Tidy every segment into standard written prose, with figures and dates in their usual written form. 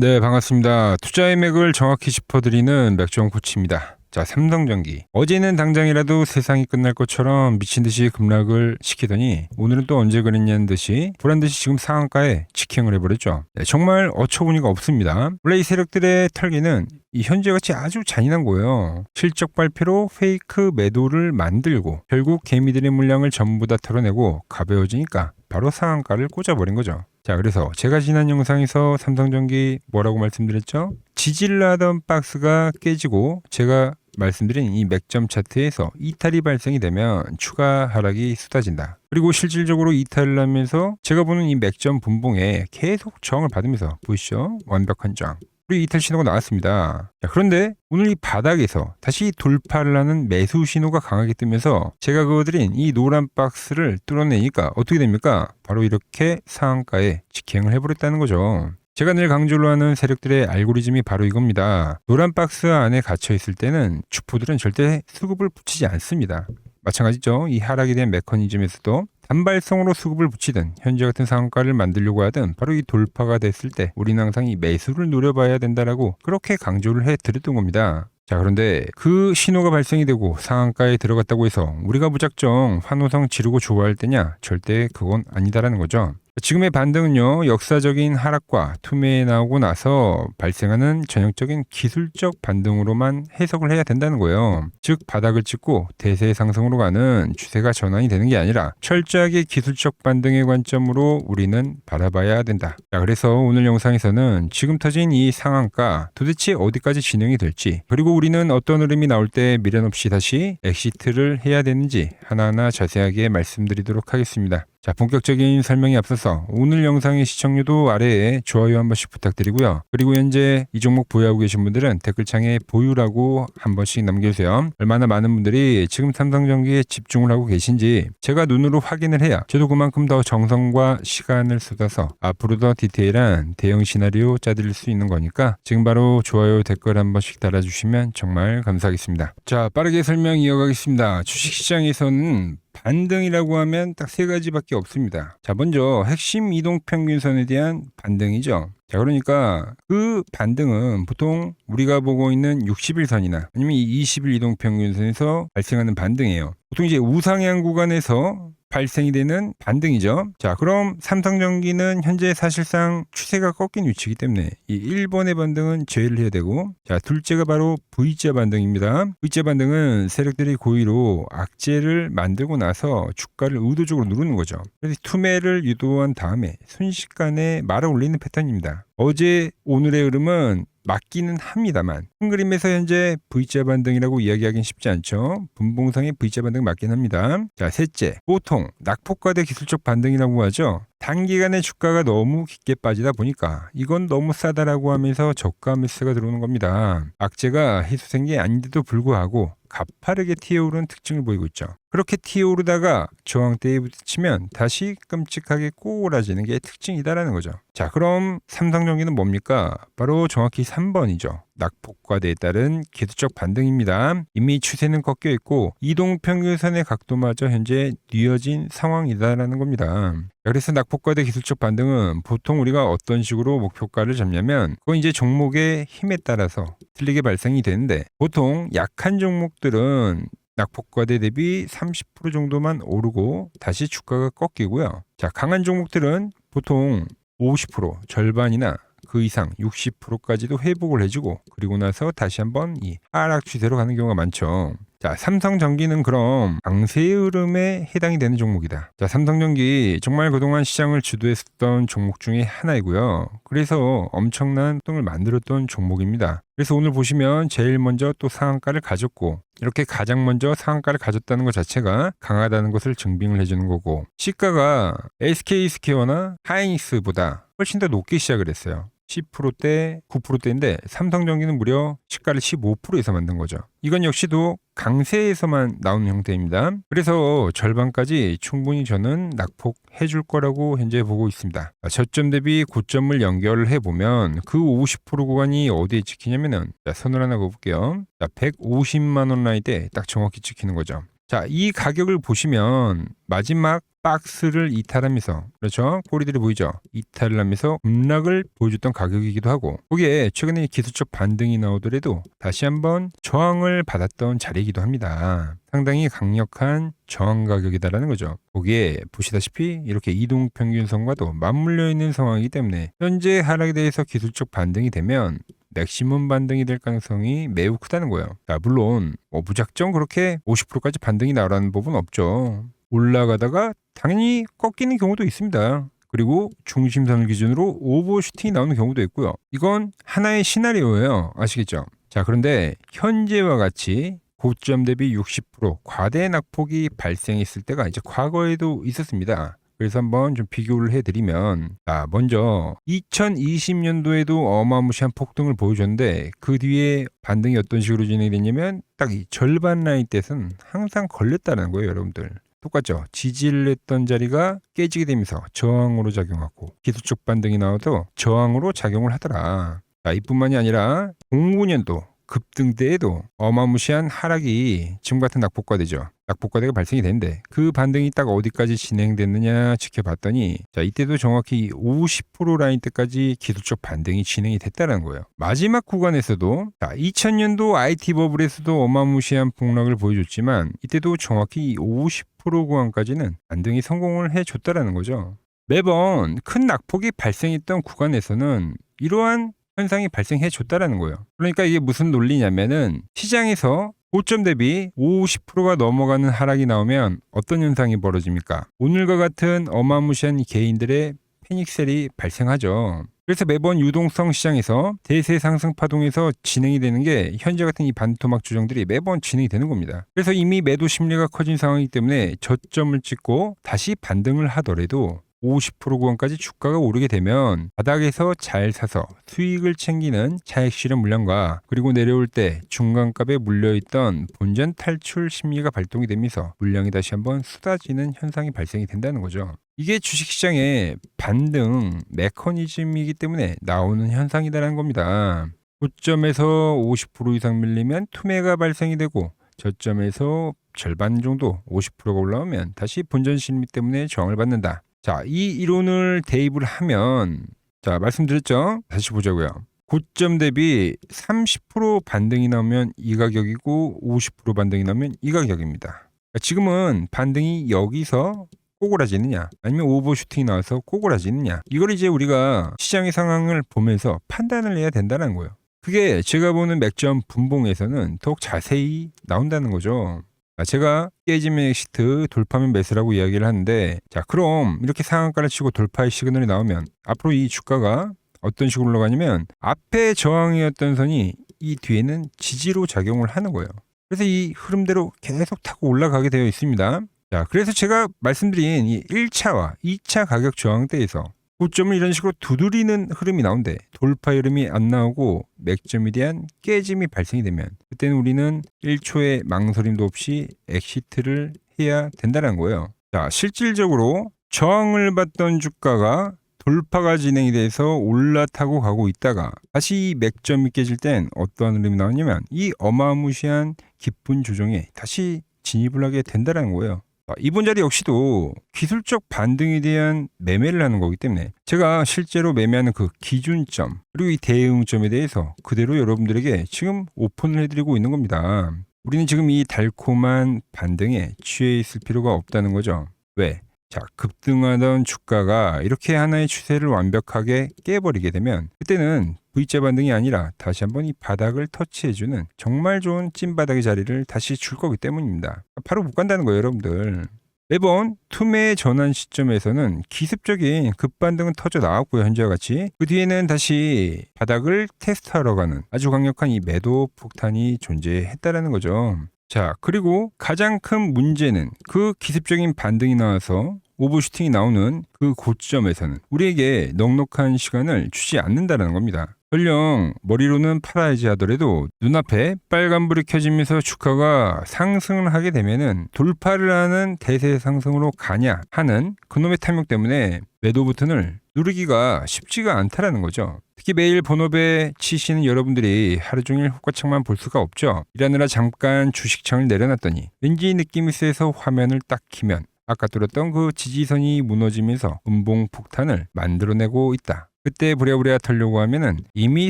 네, 반갑습니다. 투자의 맥을 정확히 짚어드리는 맥주원 코치입니다. 자, 삼성전기. 어제는 당장이라도 세상이 끝날 것처럼 미친 듯이 급락을 시키더니 오늘은 또 언제 그랬냐는 듯이 보란 듯이 지금 상한가에 직행을 해버렸죠. 네, 정말 어처구니가 없습니다. 원래 이 세력들의 털기는 이 현재같이 아주 잔인한 거예요. 실적 발표로 페이크 매도를 만들고 결국 개미들의 물량을 전부 다 털어내고 가벼워지니까 바로 상한가를 꽂아버린 거죠. 자, 그래서 제가 지난 영상에서 삼성전기 뭐라고 말씀드렸죠? 지지를 하던 박스가 깨지고 제가 말씀드린 이 맥점 차트에서 이탈이 발생이 되면 추가 하락이 쏟아진다. 그리고 실질적으로 이탈을 하면서 제가 보는 이 맥점 분봉에 계속 저항을 받으면서 보이시죠? 완벽한 저항. 우리 이탈 신호가 나왔습니다. 자, 그런데 오늘 이 바닥에서 다시 돌파를 하는 매수 신호가 강하게 뜨면서 제가 그어드린 이 노란 박스를 뚫어내니까 어떻게 됩니까? 바로 이렇게 상한가에 직행을 해버렸다는 거죠. 제가 늘 강조를 하는 세력들의 알고리즘이 바로 이겁니다. 노란 박스 안에 갇혀 있을 때는 주포들은 절대 수급을 붙이지 않습니다. 마찬가지죠. 이 하락에 대한 메커니즘에서도 단발성으로 수급을 붙이든 현재 같은 상한가를 만들려고 하든 바로 이 돌파가 됐을 때 우리는 항상 이 매수를 노려봐야 된다라고 그렇게 강조를 해드렸던 겁니다. 자, 그런데 그 신호가 발생이 되고 상한가에 들어갔다고 해서 우리가 무작정 환호성 지르고 좋아할 때냐? 절대 그건 아니다라는 거죠. 지금의 반등은요, 역사적인 하락과 투매에 나오고 나서 발생하는 전형적인 기술적 반등으로만 해석을 해야 된다는 거예요. 즉, 바닥을 찍고 대세 상승으로 가는 추세가 전환이 되는 게 아니라 철저하게 기술적 반등의 관점으로 우리는 바라봐야 된다. 자, 그래서 오늘 영상에서는 지금 터진 이 상한가 도대체 어디까지 진행이 될지, 그리고 우리는 어떤 흐름이 나올 때 미련 없이 다시 엑시트를 해야 되는지 하나하나 자세하게 말씀드리도록 하겠습니다. 자, 본격적인 설명에 앞서서 오늘 영상의 시청률도 아래에 좋아요 한 번씩 부탁드리고요. 그리고 현재 이 종목 보유하고 계신 분들은 댓글창에 보유라고 한 번씩 남겨주세요. 얼마나 많은 분들이 지금 삼성전기에 집중을 하고 계신지 제가 눈으로 확인을 해야 저도 그만큼 더 정성과 시간을 쏟아서 앞으로 더 디테일한 대응 시나리오 짜드릴 수 있는 거니까 지금 바로 좋아요 댓글 한 번씩 달아주시면 정말 감사하겠습니다. 자, 빠르게 설명 이어가겠습니다. 주식시장에서는 반등이라고 하면 딱 세 가지밖에 없습니다. 자, 먼저 핵심 이동평균선에 대한 반등이죠. 자, 그러니까 그 반등은 보통 우리가 보고 있는 60일선이나 아니면 20일 이동평균선에서 발생하는 반등이에요. 보통 이제 우상향 구간에서 발생이 되는 반등이죠. 자, 그럼 삼성전기는 현재 사실상 추세가 꺾인 위치이기 때문에 이 1번의 반등은 제외를 해야 되고, 자, 둘째가 바로 V자 반등입니다. V자 반등은 세력들이 고의로 악재를 만들고 나서 주가를 의도적으로 누르는 거죠. 그래서 투매를 유도한 다음에 순식간에 말아 올리는 패턴입니다. 어제 오늘의 흐름은 맞기는 합니다만 큰 그림에서 현재 V자 반등이라고 이야기하기는 쉽지 않죠. 분봉상의 V자 반등 맞긴 합니다. 자, 셋째, 보통 낙폭과대 기술적 반등이라고 하죠. 단기간에 주가가 너무 깊게 빠지다 보니까 이건 너무 싸다라고 하면서 저가 매수가 들어오는 겁니다. 악재가 해소된 게 아닌데도 불구하고 가파르게 튀어오르는 특징을 보이고 있죠. 그렇게 튀어오르다가 저항대에 부딪히면 다시 끔찍하게 꼬라지는 게 특징이다라는 거죠. 자, 그럼 삼성전기는 뭡니까? 바로 정확히 3번이죠. 낙폭과대에 따른 기술적 반등입니다. 이미 추세는 꺾여 있고 이동평균선의 각도마저 현재 뉘어진 상황이다라는 겁니다. 그래서 낙폭과대 기술적 반등은 보통 우리가 어떤 식으로 목표가를 잡냐면 그건 이제 종목의 힘에 따라서 틀리게 발생이 되는데 보통 약한 종목들은 낙폭과대 대비 30% 정도만 오르고 다시 주가가 꺾이고요. 자, 강한 종목들은 보통 50% 절반이나 그 이상 60%까지도 회복을 해주고 그리고 나서 다시 한번 이 하락 추세로 가는 경우가 많죠. 자, 삼성전기는 그럼 강세의 흐름에 해당이 되는 종목이다. 자, 삼성전기 정말 그동안 시장을 주도했었던 종목 중에 하나이고요. 그래서 엄청난 똥을 만들었던 종목입니다. 그래서 오늘 보시면 제일 먼저 또 상한가를 가졌고 이렇게 가장 먼저 상한가를 가졌다는 것 자체가 강하다는 것을 증빙을 해주는 거고 시가가 SK스퀘어나 하이닉스보다 훨씬 더 높게 시작을 했어요. 10%대, 9%대인데 삼성전기는 무려 시가를 15%에서 만든 거죠. 이건 역시도 강세에서만 나오는 형태입니다. 그래서 절반까지 충분히 저는 낙폭해 줄 거라고 현재 보고 있습니다. 저점 대비 고점을 연결을 해보면 그 50% 구간이 어디에 찍히냐면은 선을 하나 그어볼게요. 150만 원 라인에 딱 정확히 찍히는 거죠. 자, 이 가격을 보시면 마지막 박스를 이탈하면서, 그렇죠? 꼬리들이 보이죠? 이탈을 하면서 급락을 보여줬던 가격이기도 하고, 거기에 최근에 기술적 반등이 나오더라도 다시 한번 저항을 받았던 자리이기도 합니다. 상당히 강력한 저항 가격이다라는 거죠. 거기에 보시다시피 이렇게 이동평균선과도 맞물려 있는 상황이기 때문에 현재 하락에 대해서 기술적 반등이 되면 맥시멈 반등이 될 가능성이 매우 크다는 거예요. 자, 물론 무작정 그렇게 50%까지 반등이 나오라는 법은 없죠. 올라가다가 당연히 꺾이는 경우도 있습니다. 그리고 중심선을 기준으로 오버슈팅이 나오는 경우도 있고요. 이건 하나의 시나리오예요. 아시겠죠? 자, 그런데 현재와 같이 고점 대비 60% 과대 낙폭이 발생했을 때가 이제 과거에도 있었습니다. 그래서 한번 좀 비교를 해드리면, 먼저 2020년도에도 어마무시한 폭등을 보여줬는데 그 뒤에 반등이 어떤 식으로 진행이 됐냐면 딱 이 절반 라인 때는 항상 걸렸다는 거예요, 여러분들. 똑같죠? 지지를 했던 자리가 깨지게 되면서 저항으로 작용하고 기술적 반등이 나와도 저항으로 작용을 하더라. 자, 이뿐만이 아니라 09년도 급등 때에도 어마무시한 하락이 지금 같은 낙폭과대죠. 낙폭과대가 발생이 되는데 그 반등이 딱 어디까지 진행됐느냐 지켜봤더니, 자, 이때도 정확히 50% 라인 때까지 기술적 반등이 진행이 됐다는 거예요. 마지막 구간에서도 2000년도 IT 버블에서도 어마무시한 폭락을 보여줬지만 이때도 정확히 50% 구간까지는 반등이 성공을 해줬다라는 거죠. 매번 큰 낙폭이 발생했던 구간에서는 이러한 현상이 발생해 줬다라는 거예요. 그러니까 이게 무슨 논리냐면은 시장에서 고점 대비 50%가 넘어가는 하락이 나오면 어떤 현상이 벌어집니까? 오늘과 같은 어마무시한 개인들의 패닉셀이 발생하죠. 그래서 매번 유동성 시장에서 대세 상승 파동에서 진행이 되는 게 현재 같은 이 반토막 조정들이 매번 진행이 되는 겁니다. 그래서 이미 매도 심리가 커진 상황이기 때문에 저점을 찍고 다시 반등을 하더라도 50% 구간까지 주가가 오르게 되면 바닥에서 잘 사서 수익을 챙기는 차익 실현 물량과, 그리고 내려올 때 중간값에 물려있던 본전 탈출 심리가 발동이 되면서 물량이 다시 한번 쏟아지는 현상이 발생이 된다는 거죠. 이게 주식시장의 반등 메커니즘이기 때문에 나오는 현상이라는 겁니다. 고점에서 50% 이상 밀리면 투매가 발생이 되고, 저점에서 절반 정도 50%가 올라오면 다시 본전 심리 때문에 저항을 받는다. 자, 이 이론을 대입을 하면, 자, 말씀드렸죠? 다시 보자고요. 고점 대비 30% 반등이 나오면 이 가격이고 50% 반등이 나오면 이 가격입니다. 그러니까 지금은 반등이 여기서 꼬그라지느냐 아니면 오버슈팅이 나와서 꼬그라지느냐, 이걸 이제 우리가 시장의 상황을 보면서 판단을 해야 된다는 거예요. 그게 제가 보는 맥점 분봉에서는 더욱 자세히 나온다는 거죠. 제가 깨지면 엑시트, 돌파면 매수라고 이야기를 하는데, 자, 그럼 이렇게 상한가를 치고 돌파의 시그널이 나오면 앞으로 이 주가가 어떤 식으로 올라가냐면 앞에 저항이었던 선이 이 뒤에는 지지로 작용을 하는 거예요. 그래서 이 흐름대로 계속 타고 올라가게 되어 있습니다. 자, 그래서 제가 말씀드린 이 1차와 2차 가격 저항대에서 고점을 이런 식으로 두드리는 흐름이 나오는데 돌파 흐름이 안 나오고 맥점에 대한 깨짐이 발생이 되면 그때는 우리는 1초의 망설임도 없이 엑시트를 해야 된다는 거예요. 자, 실질적으로 저항을 받던 주가가 돌파가 진행이 돼서 올라타고 가고 있다가 다시 맥점이 깨질 땐 어떠한 흐름이 나오냐면 이 어마무시한 깊은 조정에 다시 진입을 하게 된다는 거예요. 이번 자리 역시도 기술적 반등에 대한 매매를 하는 거기 때문에 제가 실제로 매매하는 그 기준점 그리고 이 대응점에 대해서 그대로 여러분들에게 지금 오픈을 해드리고 있는 겁니다. 우리는 지금 이 달콤한 반등에 취해 있을 필요가 없다는 거죠. 왜? 자, 급등하던 주가가 이렇게 하나의 추세를 완벽하게 깨버리게 되면 그때는 V자 반등이 아니라 다시 한번 이 바닥을 터치해주는 정말 좋은 찐바닥의 자리를 다시 줄 거기 때문입니다. 바로 못 간다는 거예요, 여러분들. 매번 투매 전환 시점에서는 기습적인 급반등은 터져 나왔고요, 현재와 같이. 그 뒤에는 다시 바닥을 테스트하러 가는 아주 강력한 이 매도 폭탄이 존재했다라는 거죠. 자, 그리고 가장 큰 문제는 그 기습적인 반등이 나와서 오버슈팅이 나오는 그 고점에서는 우리에게 넉넉한 시간을 주지 않는다는 겁니다. 설령 머리로는 팔아야지 하더라도 눈앞에 빨간불이 켜지면서 주가가 상승을 하게 되면은 돌파를 하는 대세 상승으로 가냐 하는 그놈의 탐욕 때문에 매도 버튼을 누르기가 쉽지가 않다라는 거죠. 특히 매일 본업에 치시는 여러분들이 하루 종일 호가창만 볼 수가 없죠. 일하느라 잠깐 주식창을 내려놨더니 왠지 느낌이 세서 화면을 딱 키면 아까 뚫었던 그 지지선이 무너지면서 음봉 폭탄을 만들어내고 있다. 그때 부랴부랴 털려고 하면은 이미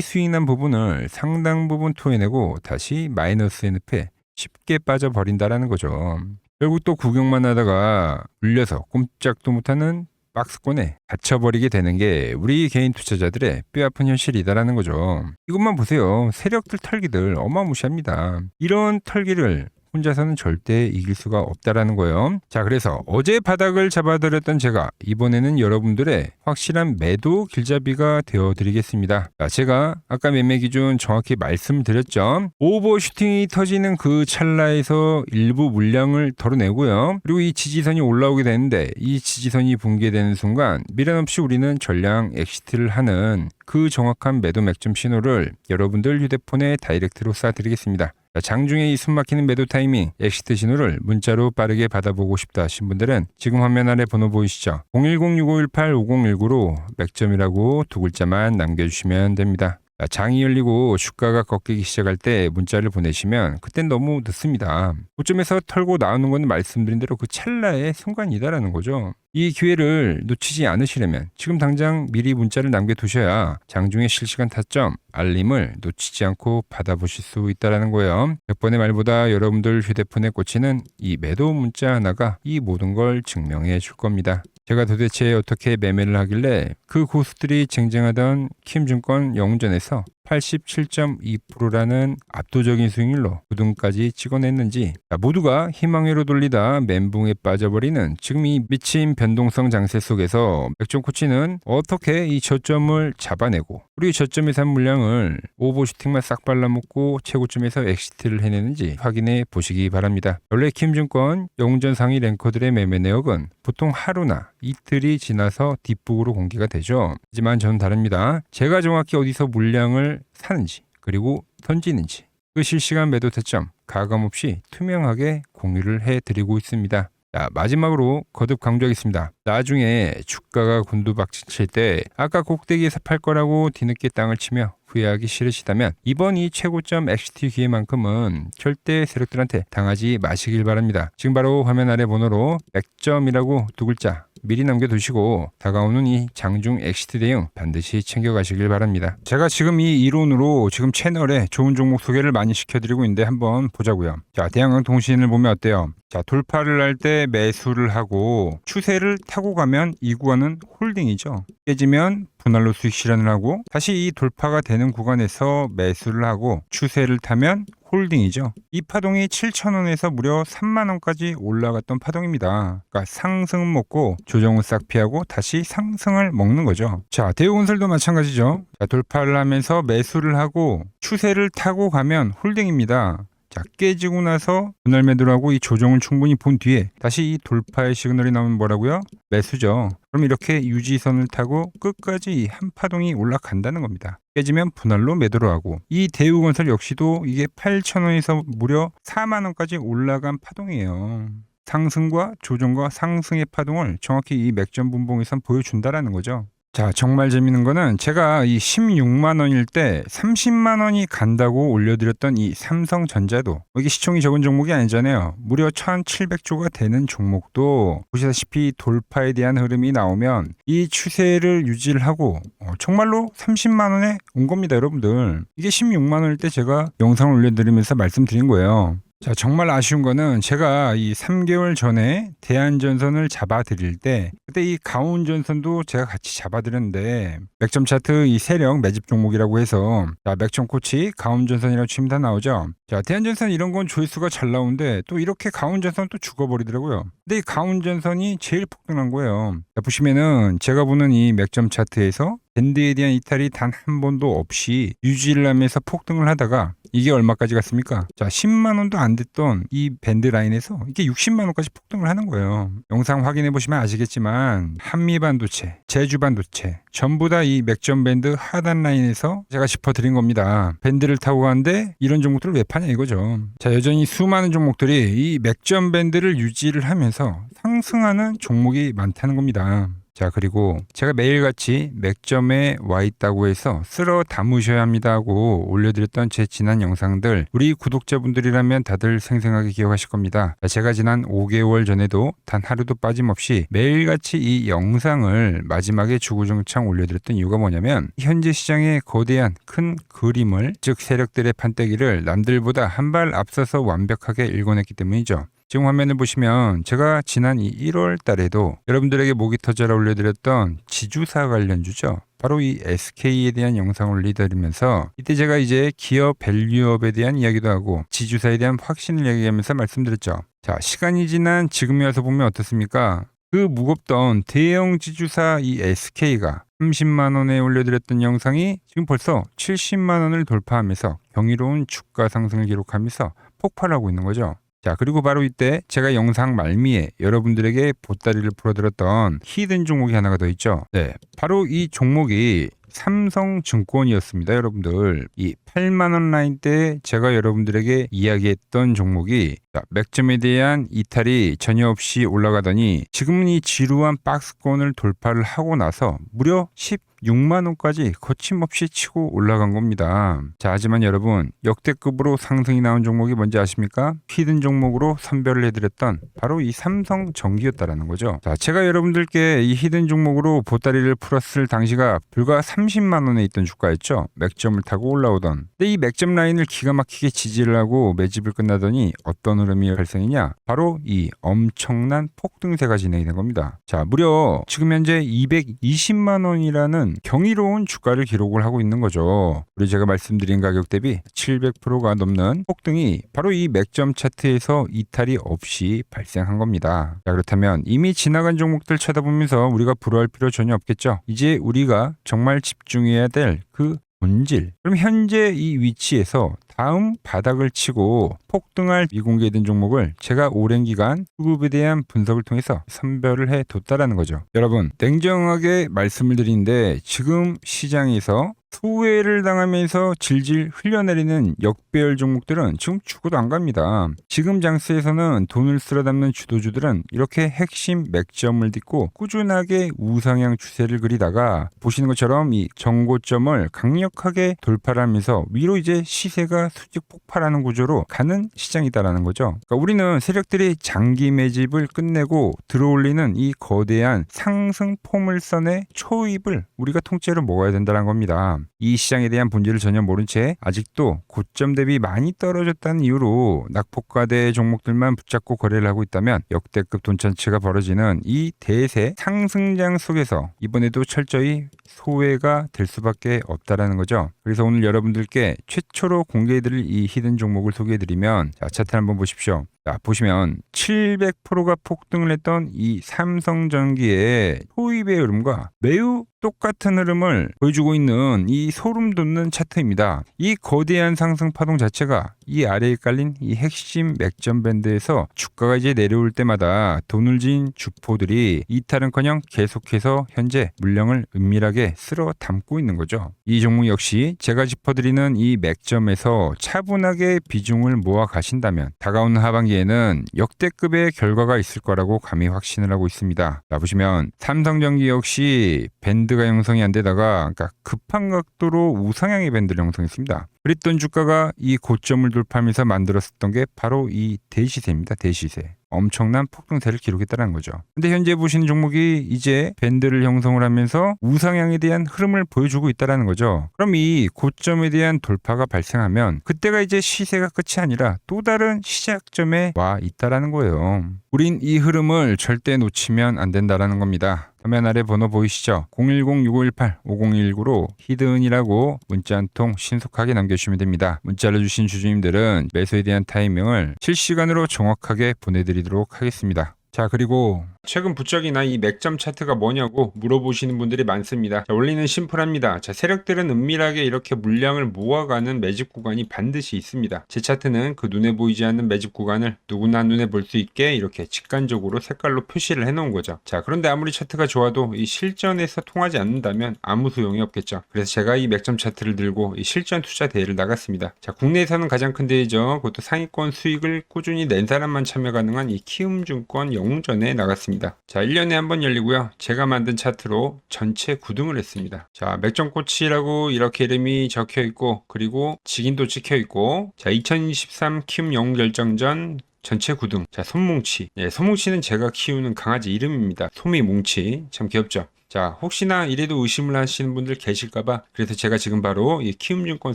수익난 부분을 상당 부분 토해내고 다시 마이너스에 늪에 쉽게 빠져버린다라는 거죠. 결국 또 구경만 하다가 물려서 꼼짝도 못하는 박스권에 갇혀버리게 되는 게 우리 개인 투자자들의 뼈아픈 현실이다라는 거죠. 이것만 보세요. 세력들 털기들 어마무시합니다. 이런 털기를 혼자서는 절대 이길 수가 없다라는 거예요. 자, 그래서 어제 바닥을 잡아드렸던 제가 이번에는 여러분들의 확실한 매도 길잡이가 되어드리겠습니다. 자, 제가 아까 매매 기준 정확히 말씀드렸죠. 오버슈팅이 터지는 그 찰나에서 일부 물량을 덜어내고요. 그리고 이 지지선이 올라오게 되는데 이 지지선이 붕괴되는 순간 미련 없이 우리는 전량 엑시트를 하는 그 정확한 매도 맥점 신호를 여러분들 휴대폰에 다이렉트로 쏴드리겠습니다. 장중에 이 숨막히는 매도 타이밍 엑시트 신호를 문자로 빠르게 받아보고 싶다 하신 분들은 지금 화면 아래 번호 보이시죠? 010-6518-5019로 맥점이라고 두 글자만 남겨주시면 됩니다. 장이 열리고 주가가 꺾이기 시작할 때 문자를 보내시면 그땐 너무 늦습니다. 고점에서 털고 나오는 건 말씀드린 대로 그 찰나의 순간이다라는 거죠. 이 기회를 놓치지 않으시려면 지금 당장 미리 문자를 남겨두셔야 장중의 실시간 타점 알림을 놓치지 않고 받아보실 수 있다는 거예요. 100번의 말보다 여러분들 휴대폰에 꽂히는 이 매도 문자 하나가 이 모든 걸 증명해 줄 겁니다. 제가 도대체 어떻게 매매를 하길래 그 고수들이 쟁쟁하던 킴증권 영웅전에서 87.2%라는 압도적인 수익률로 9등까지 찍어냈는지 모두가 희망회로 돌리다 멘붕에 빠져버리는 지금 이 미친 변동성 장세 속에서 맥점코치는 어떻게 이 저점을 잡아내고 우리 저점에서 산 물량을 오버슈팅만 싹 발라먹고 최고점에서 엑시트를 해내는지 확인해 보시기 바랍니다. 원래 킴증권 영웅전 상위 랭커들의 매매 내역은 보통 하루나 이틀이 지나서 뒷북으로 공개가 되죠. 하지만 저는 다릅니다. 제가 정확히 어디서 물량을 사는지 그리고 던지는지 그 실시간 매도 타점 가감없이 투명하게 공유를 해드리고 있습니다. 자, 마지막으로 거듭 강조하겠습니다. 나중에 주가가 곤두박질 때 아까 꼭대기에서 팔 거라고 뒤늦게 땅을 치며 후회하기 싫으시다면 이번 이 최고점 엑시트 기회만큼은 절대 세력들한테 당하지 마시길 바랍니다. 지금 바로 화면 아래 번호로 맥점이라고 두 글자 미리 남겨두시고 다가오는 이 장중 엑시트 대응 반드시 챙겨가시길 바랍니다. 제가 지금 이 이론으로 지금 채널에 좋은 종목 소개를 많이 시켜드리고 있는데 한번 보자고요. 자, 대한강통신을 보면 어때요? 자, 돌파를 할 때 매수를 하고 추세를 타고 가면 이 구간은 홀딩이죠. 깨지면 분할로 수익 실현을 하고 다시 이 돌파가 되는 구간에서 매수를 하고 추세를 타면 홀딩이죠. 이 파동이 7,000원에서 무려 3만원까지 올라갔던 파동입니다. 그러니까 상승은 먹고 조정은 싹 피하고 다시 상승을 먹는 거죠. 자, 대우건설도 마찬가지죠. 자, 돌파를 하면서 매수를 하고 추세를 타고 가면 홀딩입니다. 자, 깨지고 나서 분할 매도를 하고 이 조정을 충분히 본 뒤에 다시 이 돌파의 시그널이 나오면 뭐라고요? 매수죠. 그럼 이렇게 유지선을 타고 끝까지 한 파동이 올라간다는 겁니다. 깨지면 분할로 매도를 하고 이 대우건설 역시도 이게 8,000원에서 무려 4만원까지 올라간 파동이에요. 상승과 조정과 상승의 파동을 정확히 이 맥점 분봉에서 보여준다라는 거죠. 자, 정말 재밌는 거는 제가 이 16만 원일 때 30만 원이 간다고 올려드렸던 이 삼성전자도 이게 시총이 적은 종목이 아니잖아요. 무려 1,700조가 되는 종목도 보시다시피 돌파에 대한 흐름이 나오면 이 추세를 유지를 하고 정말로 30만 원에 온 겁니다, 여러분들. 이게 16만 원일 때 제가 영상을 올려드리면서 말씀드린 거예요. 자, 정말 아쉬운 거는 제가 이 3개월 전에 대한전선을 잡아드릴 때 그때 이 가온전선도 제가 같이 잡아드렸는데 맥점 차트 이 세력 매집 종목이라고 해서 자, 맥점 코치 가온전선이라고 치면 다 나오죠. 자, 대한전선 이런 건 조회수가 잘 나오는데 또 이렇게 가온전선 또 죽어버리더라고요. 근데 이 가온전선이 제일 폭등한 거예요. 자, 보시면은 제가 보는 이 맥점 차트에서 밴드에 대한 이탈이 단 한 번도 없이 유지를 하면서 폭등을 하다가 이게 얼마까지 갔습니까? 자, 10만 원도 안 됐던 이 밴드 라인에서 이게 60만 원까지 폭등을 하는 거예요. 영상 확인해 보시면 아시겠지만 한미반도체, 제주반도체 전부 다 이 맥점 밴드 하단 라인에서 제가 짚어드린 겁니다. 밴드를 타고 가는데 이런 종목들을 왜 파냐 이거죠. 자, 여전히 수많은 종목들이 이 맥점 밴드를 유지를 하면서 상승하는 종목이 많다는 겁니다. 자, 그리고 제가 매일같이 맥점에 와 있다고 해서 쓸어 담으셔야 합니다 하고 올려드렸던 제 지난 영상들 우리 구독자분들이라면 다들 생생하게 기억하실 겁니다. 자, 제가 지난 5개월 전에도 단 하루도 빠짐없이 매일같이 이 영상을 마지막에 주구장창 올려드렸던 이유가 뭐냐면 현재 시장의 거대한 큰 그림을 즉 세력들의 판때기를 남들보다 한 발 앞서서 완벽하게 읽어냈기 때문이죠. 지금 화면을 보시면 제가 지난 이 1월 달에도 여러분들에게 목이 터져라 올려드렸던 지주사 관련주죠. 바로 이 SK에 대한 영상을 올려드리면서 이때 제가 이제 기업 밸류업에 대한 이야기도 하고 지주사에 대한 확신을 얘기하면서 말씀드렸죠. 자, 시간이 지난 지금에 와서 보면 어떻습니까? 그 무겁던 대형 지주사 이 SK가 30만 원에 올려드렸던 영상이 지금 벌써 70만 원을 돌파하면서 경이로운 주가 상승을 기록하면서 폭발하고 있는 거죠. 자, 그리고 바로 이때 제가 영상 말미에 여러분들에게 보따리를 풀어드렸던 히든 종목이 하나가 더 있죠. 네, 바로 이 종목이 삼성증권이었습니다. 여러분들 이 8만 원 라인 때 제가 여러분들에게 이야기했던 종목이 맥점에 대한 이탈이 전혀 없이 올라가더니 지금은 이 지루한 박스권을 돌파를 하고 나서 무려 16만 원까지 거침없이 치고 올라간 겁니다. 자, 하지만 여러분 역대급으로 상승이 나온 종목이 뭔지 아십니까? 히든 종목으로 선별을 해드렸던 바로 이 삼성전기였다라는 거죠. 자, 제가 여러분들께 이 히든 종목으로 보따리를 풀었을 당시가 불과 30만 원에 있던 주가였죠. 맥점을 타고 올라오던. 근데 이 맥점 라인을 기가 막히게 지지를 하고 매집을 끝나더니 어떤 흐름이 발생이냐? 바로 이 엄청난 폭등세가 진행이 된 겁니다. 자, 무려 지금 현재 220만 원이라는 경이로운 주가를 기록을 하고 있는 거죠. 그리고 제가 말씀드린 가격 대비 700%가 넘는 폭등이 바로 이 맥점 차트에서 이탈이 없이 발생한 겁니다. 자, 그렇다면 이미 지나간 종목들 쳐다보면서 우리가 불허할 필요 전혀 없겠죠. 이제 우리가 정말 집중해야 될 그 본질. 그럼 현재 이 위치에서 다음 바닥을 치고 폭등할 미공개된 종목을 제가 오랜 기간 수급에 대한 분석을 통해서 선별을 해뒀다라는 거죠. 여러분, 냉정하게 말씀을 드리는데 지금 시장에서 소외를 당하면서 질질 흘려내리는 역배열 종목들은 지금 죽어도 안 갑니다. 지금 장세에서는 돈을 쓸어 담는 주도주들은 이렇게 핵심 맥점을 딛고 꾸준하게 우상향 추세를 그리다가 보시는 것처럼 이 정고점을 강력하게 돌파를 하면서 위로 이제 시세가 수직 폭발하는 구조로 가는 시장이다라는 거죠. 그러니까 우리는 세력들이 장기 매집을 끝내고 들어올리는 이 거대한 상승 포물선의 초입을 우리가 통째로 먹어야 된다는 겁니다. 이 시장에 대한 본질을 전혀 모른 채 아직도 고점 대비 많이 떨어졌다는 이유로 낙폭과대 종목들만 붙잡고 거래를 하고 있다면 역대급 돈천치가 벌어지는 이 대세 상승장 속에서 이번에도 철저히 소외가 될 수밖에 없다라는 거죠. 그래서 오늘 여러분들께 최초로 공개해드릴 이 히든 종목을 소개해드리면 자, 차트 한번 보십시오. 자, 보시면 700%가 폭등을 했던 이 삼성전기의 소입의 흐름과 매우 똑같은 흐름을 보여주고 있는 이 소름 돋는 차트입니다. 이 거대한 상승 파동 자체가 이 아래에 깔린 이 핵심 맥점 밴드에서 주가가 이제 내려올 때마다 돈을 진 주포들이 이탈은커녕 계속해서 현재 물량을 은밀하게 쓸어 담고 있는 거죠. 이 종목 역시 제가 짚어드리는 이 맥점에서 차분하게 비중을 모아 가신다면 다가오는 하반기에는 역대급의 결과가 있을 거라고 감히 확신을 하고 있습니다. 자, 보시면 삼성전기 역시 밴드가 형성이 안 되다가 그러니까 급한 각도로 우상향의 밴드를 형성했습니다. 그랬던 주가가 이 고점을 돌파하면서 만들었었던 게 바로 이 대시세입니다. 대시세. 엄청난 폭등세를 기록했다는 거죠. 근데 현재 보시는 종목이 이제 밴드를 형성을 하면서 우상향에 대한 흐름을 보여주고 있다는 거죠. 그럼 이 고점에 대한 돌파가 발생하면 그때가 이제 시세가 끝이 아니라 또 다른 시작점에 와 있다는 거예요. 우린 이 흐름을 절대 놓치면 안 된다는 겁니다. 화면 아래 번호 보이시죠? 010-6518-5019로 히든이라고 문자 한 통 신속하게 남겨주시면 됩니다. 문자를 주신 주주님들은 매수에 대한 타이밍을 실시간으로 정확하게 보내드리도록 하겠습니다. 자, 그리고 최근 부쩍이나 이 맥점 차트가 뭐냐고 물어보시는 분들이 많습니다. 자, 원리는 심플합니다. 자, 세력들은 은밀하게 이렇게 물량을 모아가는 매집 구간이 반드시 있습니다. 제 차트는 그 눈에 보이지 않는 매집 구간을 누구나 눈에 볼 수 있게 이렇게 직관적으로 색깔로 표시를 해놓은 거죠. 자, 그런데 아무리 차트가 좋아도 이 실전에서 통하지 않는다면 아무 소용이 없겠죠. 그래서 제가 이 맥점 차트를 들고 이 실전 투자 대회를 나갔습니다. 자, 국내에서는 가장 큰 대회죠. 그것도 상위권 수익을 꾸준히 낸 사람만 참여 가능한 이 키움증권 영웅전에 나갔습니다. 자, 1년에 한 번 열리고요. 제가 만든 차트로 전체 9등을 했습니다. 자, 맥점코치라고 이렇게 이름이 적혀 있고, 그리고 직인도 찍혀 있고, 자, 2023 키움 영웅 결정전 전체 9등. 자, 솜뭉치. 예, 솜뭉치는 제가 키우는 강아지 이름입니다. 솜이뭉치. 참 귀엽죠? 자, 혹시나 이래도 의심을 하시는 분들 계실까봐 그래서 제가 지금 바로 이 키움증권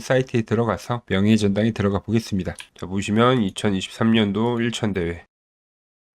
사이트에 들어가서 명예전당에 들어가 보겠습니다. 자, 보시면 2023년도 1천대회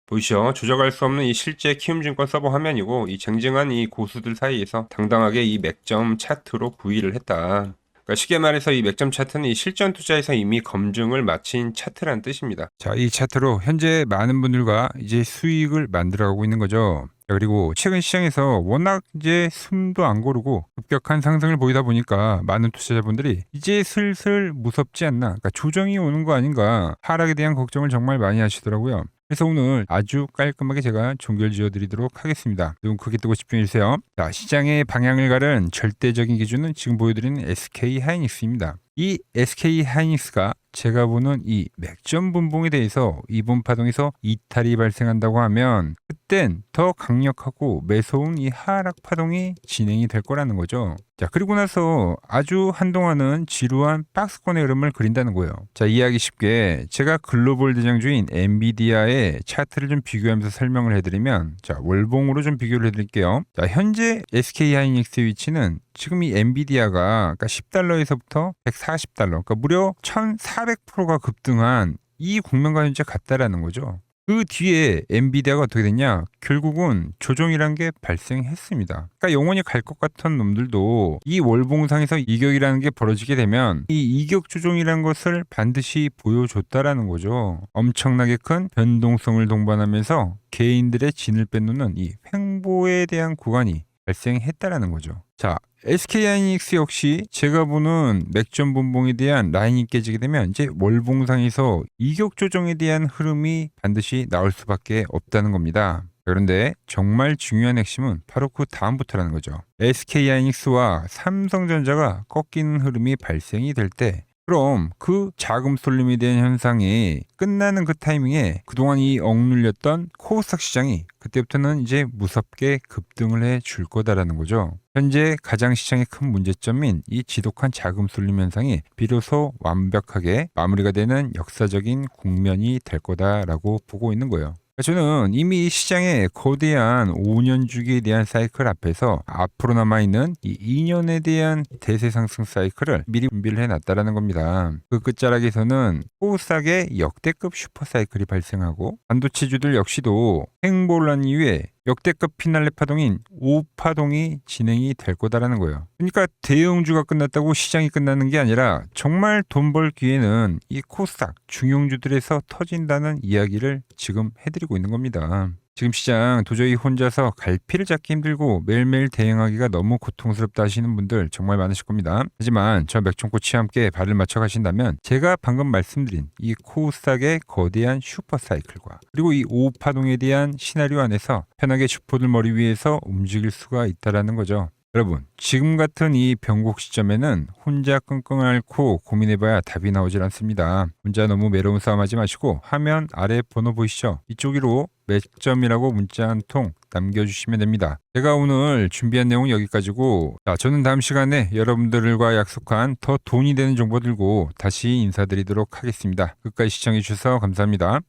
보이시죠? 조작할 수 없는 이 실제 키움증권 서버 화면이고, 이 쟁쟁한 이 고수들 사이에서 당당하게 이 맥점 차트로 구위를 했다. 그러니까 쉽게 말해서 이 맥점 차트는 이 실전 투자에서 이미 검증을 마친 차트란 뜻입니다. 자, 이 차트로 현재 많은 분들과 이제 수익을 만들어가고 있는 거죠. 그리고 최근 시장에서 워낙 이제 숨도 안 고르고 급격한 상승을 보이다 보니까 많은 투자자분들이 이제 슬슬 무섭지 않나, 그러니까 조정이 오는 거 아닌가, 하락에 대한 걱정을 정말 많이 하시더라고요. 그래서 오늘 아주 깔끔하게 제가 종결 지어드리도록 하겠습니다. 눈 크게 뜨고 집중해주세요. 자, 시장의 방향을 가른 절대적인 기준은 지금 보여드리는 SK하이닉스입니다. 이 SK하이닉스가 제가 보는 이 맥점 분봉에 대해서 이번 파동에서 이탈이 발생한다고 하면 그땐 더 강력하고 매서운 이 하락 파동이 진행이 될 거라는 거죠. 자, 그리고 나서 아주 한동안은 지루한 박스권의 흐름을 그린다는 거예요. 자, 이해하기 쉽게 제가 글로벌 대장주인 엔비디아의 차트를 좀 비교하면서 설명을 해드리면, 자, 월봉으로 좀 비교를 해드릴게요. 자, 현재 SK하이닉스의 위치는 지금 이 엔비디아가 그러니까 10달러에서부터 140달러, 그러니까 무려 1400%가 급등한 이 국면과 현재 같다라는 거죠. 그 뒤에 엔비디아가 어떻게 됐냐? 결국은 조정이란 게 발생했습니다. 그러니까 영원히 갈 것 같은 놈들도 이 월봉상에서 이격이라는 게 벌어지게 되면 이 이격 조정이라는 것을 반드시 보여줬다라는 거죠. 엄청나게 큰 변동성을 동반하면서 개인들의 진을 빼놓는 이 횡보에 대한 구간이 발생했다라는 거죠. 자, SK하이닉스 역시 제가 보는 맥점 분봉에 대한 라인이 깨지게 되면 이제 월봉상에서 이격 조정에 대한 흐름이 반드시 나올 수밖에 없다는 겁니다. 그런데 정말 중요한 핵심은 바로 그 다음부터라는 거죠. SK하이닉스와 삼성전자가 꺾이는 흐름이 발생이 될 때, 그럼 그 자금 쏠림에 대한 현상이 끝나는 그 타이밍에 그동안 이 억눌렸던 코스닥 시장이 그때부터는 이제 무섭게 급등을 해 줄 거다라는 거죠. 현재 가장 시장의 큰 문제점인 이 지독한 자금 쏠림 현상이 비로소 완벽하게 마무리가 되는 역사적인 국면이 될 거다라고 보고 있는 거예요. 저는 이미 시장의 거대한 5년 주기에 대한 사이클 앞에서 앞으로 남아있는 이 2년에 대한 대세 상승 사이클을 미리 준비를 해놨다라는 겁니다. 그 끝자락에서는 코스닥의 역대급 슈퍼 사이클이 발생하고 반도체주들 역시도 횡보를 한 이후에 역대급 피날레 파동인 5파동이 진행이 될 거다라는 거예요. 그러니까 대형주가 끝났다고 시장이 끝나는 게 아니라 정말 돈 벌 기회는 이 코스닥 중용주들에서 터진다는 이야기를 지금 해드리고 있는 겁니다. 지금 시장 도저히 혼자서 갈피를 잡기 힘들고 매일매일 대응하기가 너무 고통스럽다 하시는 분들 정말 많으실 겁니다. 하지만 저 맥종코치와 함께 발을 맞춰 가신다면 제가 방금 말씀드린 이 코스닥의 거대한 슈퍼 사이클과 그리고 이 5파동에 대한 시나리오 안에서 편하게 슈퍼들 머리 위에서 움직일 수가 있다라는 거죠. 여러분, 지금 같은 이 변곡 시점에는 혼자 끙끙 앓고 고민해봐야 답이 나오질 않습니다. 혼자 너무 외로운 싸움하지 마시고 화면 아래 번호 보이시죠? 이쪽으로 맥점이라고 문자 한 통 남겨주시면 됩니다. 제가 오늘 준비한 내용은 여기까지고, 자, 저는 다음 시간에 여러분들과 약속한 더 돈이 되는 정보 들고 다시 인사드리도록 하겠습니다. 끝까지 시청해 주셔서 감사합니다.